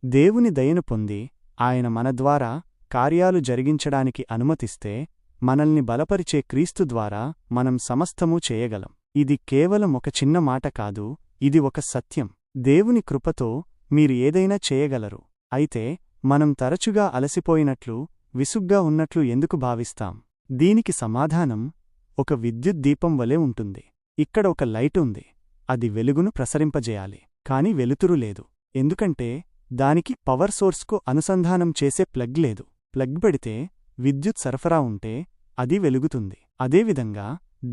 దేవుని దయను పొంది ఆయన మన ద్వారా కార్యాలు జరిగించడానికి అనుమతిస్తే మనల్ని బలపరిచే క్రీస్తు ద్వారా మనం సమస్తమూ చేయగలం. ఇది కేవలం ఒక చిన్న మాట కాదు, ఇది ఒక సత్యం. దేవుని కృపతో మీరు ఏదైనా చేయగలరు. అయితే మనం తరచుగా అలసిపోయినట్లు, విసుగ్గా ఉన్నట్లు ఎందుకు భావిస్తాం? దీనికి సమాధానం ఒక విద్యుత్ దీపం వలె ఉంటుంది. ఇక్కడ ఒక లైటు ఉంది, అది వెలుగును ప్రసరింపజేయాలి, కాని వెలుతురు లేదు. ఎందుకంటే దానికి పవర్ సోర్స్కు అనుసంధానం చేసే ప్లగ్ లేదు. ప్లగ్ పెడితే విద్యుత్ సరఫరా ఉంటే అది వెలుగుతుంది. అదేవిధంగా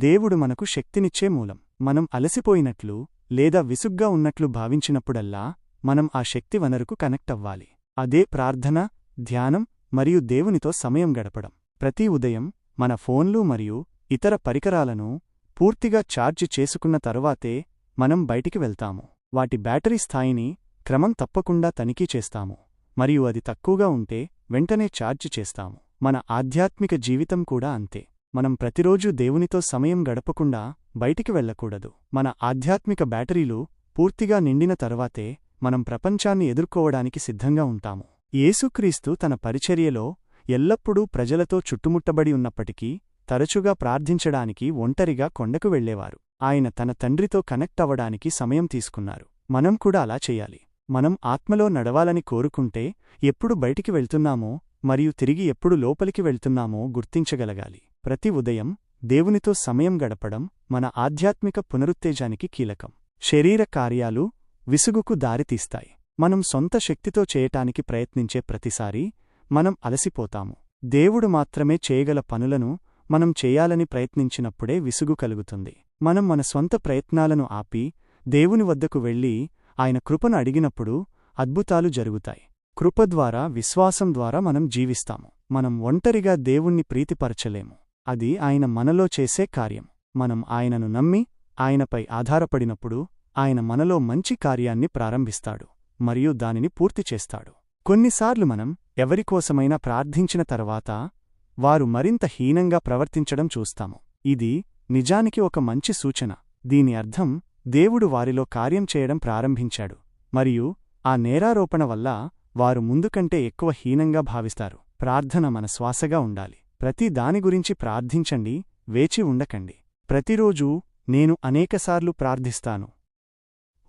దేవుడు మనకు శక్తినిచ్చే మూలం. మనం అలసిపోయినట్లు లేదా విసుగ్గా ఉన్నట్లు భావించినప్పుడల్లా మనం ఆ శక్తి వనరుకు కనెక్ట్ అవ్వాలి. అదే ప్రార్థన, ధ్యానం మరియు దేవునితో సమయం గడపడం. ప్రతి ఉదయం మన ఫోన్లు మరియు ఇతర పరికరాలను పూర్తిగా ఛార్జ్ చేసుకున్న తరువాతే మనం బయటికి వెళ్తాము. వాటి బ్యాటరీ స్థాయిని క్రమం తప్పకుండా తనిఖీ చేస్తాము, మరియు అది తక్కువగా ఉంటే వెంటనే ఛార్జ్ చేస్తాము. మన ఆధ్యాత్మిక జీవితం కూడా అంతే. మనం ప్రతిరోజూ దేవునితో సమయం గడపకుండా బయటికి వెళ్లకూడదు. మన ఆధ్యాత్మిక బ్యాటరీలు పూర్తిగా నిండిన తరువాతే మనం ప్రపంచాన్ని ఎదుర్కోవడానికి సిద్ధంగా ఉంటాము. యేసుక్రీస్తు తన పరిచర్యలో ఎల్లప్పుడూ ప్రజలతో చుట్టుముట్టబడి ఉన్నప్పటికీ తరచుగా ప్రార్థించడానికి ఒంటరిగా కొండకు వెళ్లేవారు. ఆయన తన తండ్రితో కనెక్ట్ అవ్వడానికి సమయం తీసుకున్నారు. మనం కూడా అలా చెయ్యాలి. మనం ఆత్మలో నడవాలని కోరుకుంటే ఎప్పుడు బయటికి వెళ్తున్నామో మరియు తిరిగి ఎప్పుడు లోపలికి వెళ్తున్నామో గుర్తించగలగాలి. ప్రతి ఉదయం దేవునితో సమయం గడపడం మన ఆధ్యాత్మిక పునరుత్తేజానికి కీలకం. శరీర కార్యాలు విసుగుకు దారితీస్తాయి. మనం సొంత శక్తితో చేయటానికి ప్రయత్నించే ప్రతిసారీ మనం అలసిపోతాము. దేవుడు మాత్రమే చేయగల పనులను మనం చేయాలని ప్రయత్నించినప్పుడే విసుగు కలుగుతుంది. మనం మన స్వంత ప్రయత్నాలను ఆపి దేవుని వద్దకు వెళ్లి ఆయన కృపను అడిగినప్పుడు అద్భుతాలు జరుగుతాయి. కృప ద్వారా, విశ్వాసం ద్వారా మనం జీవిస్తాము. మనం ఒంటరిగా దేవుణ్ణి ప్రీతిపరచలేము. అది ఆయన మనలో చేసే కార్యం. మనం ఆయనను నమ్మి ఆయనపై ఆధారపడినప్పుడు ఆయన మనలో మంచి కార్యాన్ని ప్రారంభిస్తాడు మరియు దానిని పూర్తి చేస్తాడు. కొన్నిసార్లు మనం ఎవరికోసమైనా ప్రార్థించిన తర్వాత వారు మరింత హీనంగా ప్రవర్తించడం చూస్తాము. ఇది నిజానికి ఒక మంచి సూచన. దీని అర్థం దేవుడు వారిలో కార్యం చేయడం ప్రారంభించాడు మరియు ఆ నేరారోపణ వల్ల వారు ముందుకంటే ఎక్కువ హీనంగా భావిస్తారు. ప్రార్థన మన శ్వాసగా ఉండాలి. ప్రతి దాని గురించి ప్రార్థించండి, వేచి ఉండకండి. ప్రతిరోజూ నేను అనేకసార్లు ప్రార్థిస్తాను,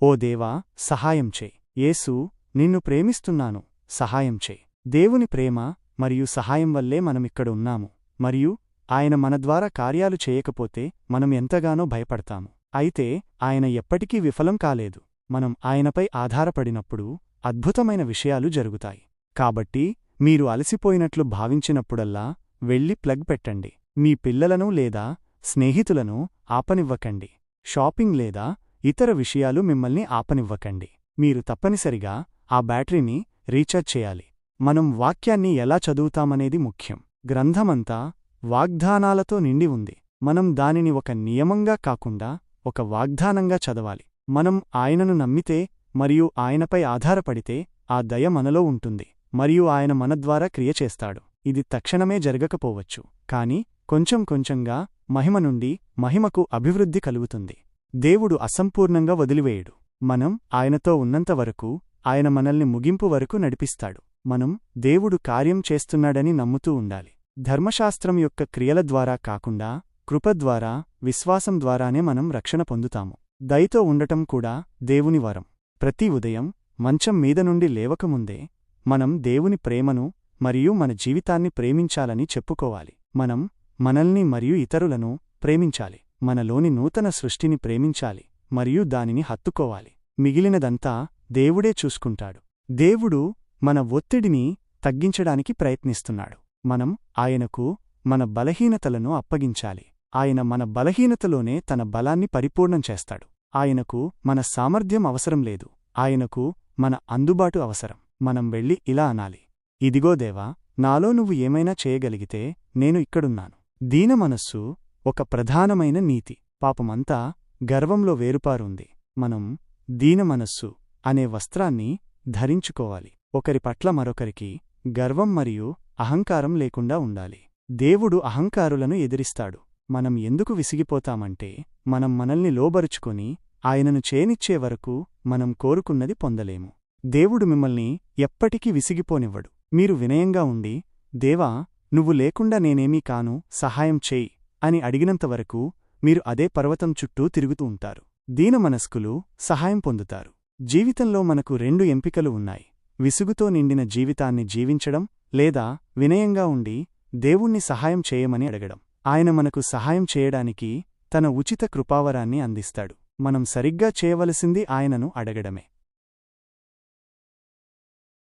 ఓ దేవా, సహాయం చేయి. యేసు, నిన్ను ప్రేమిస్తున్నాను, సహాయం చేయి. దేవుని ప్రేమ మరియు సహాయం వల్లే మనమిక్కడ ఉన్నాము, మరియు ఆయన మన ద్వారా కార్యాలు చేయకపోతే మనం ఎంతగానో భయపడతాము. అయితే ఆయన ఎప్పటికీ విఫలం కాలేదు. మనం ఆయనపై ఆధారపడినప్పుడు అద్భుతమైన విషయాలు జరుగుతాయి. కాబట్టి మీరు అలసిపోయినట్లు భావించినప్పుడల్లా వెళ్లి ప్లగ్ పెట్టండి. మీ పిల్లలను లేదా స్నేహితులను ఆపనివ్వకండి. షాపింగ్ లేదా ఇతర విషయాలు మిమ్మల్ని ఆపనివ్వకండి. మీరు తప్పనిసరిగా ఆ బ్యాటరీని రీఛార్జ్ చేయాలి. మనం వాక్యాన్ని ఎలా చదువుతామనేది ముఖ్యం. గ్రంథమంతా వాగ్దానాలతో నిండి ఉంది. మనం దానిని ఒక నియమంగా కాకుండా ఒక వాగ్దానంగా చదవాలి. మనం ఆయనను నమ్మితే మరియు ఆయనపై ఆధారపడితే ఆ దయ మనలో ఉంటుంది మరియు ఆయన మన ద్వారా క్రియ చేస్తాడు. ఇది తక్షణమే జరగకపోవచ్చు, కాని కొంచెం కొంచెంగా మహిమ నుండి మహిమకు అభివృద్ధి కలుగుతుంది. దేవుడు అసంపూర్ణంగా వదిలివేయడు. మనం ఆయనతో ఉన్నంతవరకు ఆయన మనల్ని ముగింపు వరకు నడిపిస్తాడు. మనం దేవుడు కార్యం చేస్తున్నాడని నమ్ముతూ ఉండాలి. ధర్మశాస్త్రం యొక్క క్రియల ద్వారా కాకుండా కృప ద్వారా, విశ్వాసం ద్వారానే మనం రక్షణ పొందుతాము. దయతో ఉండటం కూడా దేవుని వరం. ప్రతి ఉదయం మంచం మీద నుండి లేవకముందే మనం దేవుని ప్రేమను మరియు మన జీవితాన్ని ప్రేమించాలని చెప్పుకోవాలి. మనం మనల్ని మరియు ఇతరులను ప్రేమించాలి. మనలోని నూతన సృష్టిని ప్రేమించాలి మరియు దానిని హత్తుకోవాలి. మిగిలినదంతా దేవుడే చూసుకుంటాడు. దేవుడు మన ఒత్తిడిని తగ్గించడానికి ప్రయత్నిస్తున్నాడు. మనం ఆయనకు మన బలహీనతలను అప్పగించాలి. ఆయన మన బలహీనతలోనే తన బలాన్ని పరిపూర్ణం చేస్తాడు. ఆయనకు మన సామర్థ్యం అవసరం లేదు, ఆయనకు మన అందుబాటు అవసరం. మనం వెళ్ళి ఇలా అనాలి, ఇదిగో దేవా, నాలో నువ్వు ఏమైనా చేయగలిగితే నేను ఇక్కడున్నాను. దీనమనస్సు ఒక ప్రధానమైన నీతి. పాపమంతా గర్వంలో వేరుపారుంది. మనం దీనమనస్సు అనే వస్త్రాన్ని ధరించుకోవాలి. ఒకరి పట్ల మరొకరికి గర్వం మరియు అహంకారం లేకుండా ఉండాలి. దేవుడు అహంకారులను ఎదిరిస్తాడు. మనం ఎందుకు విసిగిపోతామంటే మనం మనల్ని లోబరుచుకొని ఆయనను చేయనిచ్చే వరకు మనం కోరుకున్నది పొందలేము. దేవుడు మిమ్మల్ని ఎప్పటికీ విసిగిపోనివ్వడు. మీరు వినయంగా ఉండి, దేవా, నువ్వు లేకుండా నేనేమీ కాను, సహాయం చేయి అని అడిగినంతవరకు మీరు అదే పర్వతం చుట్టూ తిరుగుతూ ఉంటారు. దీనమనస్కులు సహాయం పొందుతారు. జీవితంలో మనకు 2 ఎంపికలు ఉన్నాయి: విసుగుతో నిండిన జీవితాన్ని జీవించడం, లేదా వినయంగా ఉండి దేవుణ్ణి సహాయం చేయమని అడగడం. ఆయన మనకు సహాయం చేయడానికి తన ఉచిత కృపావరాన్ని అందిస్తాడు. మనం సరిగ్గా చేయవలసింది ఆయనను అడగడమే.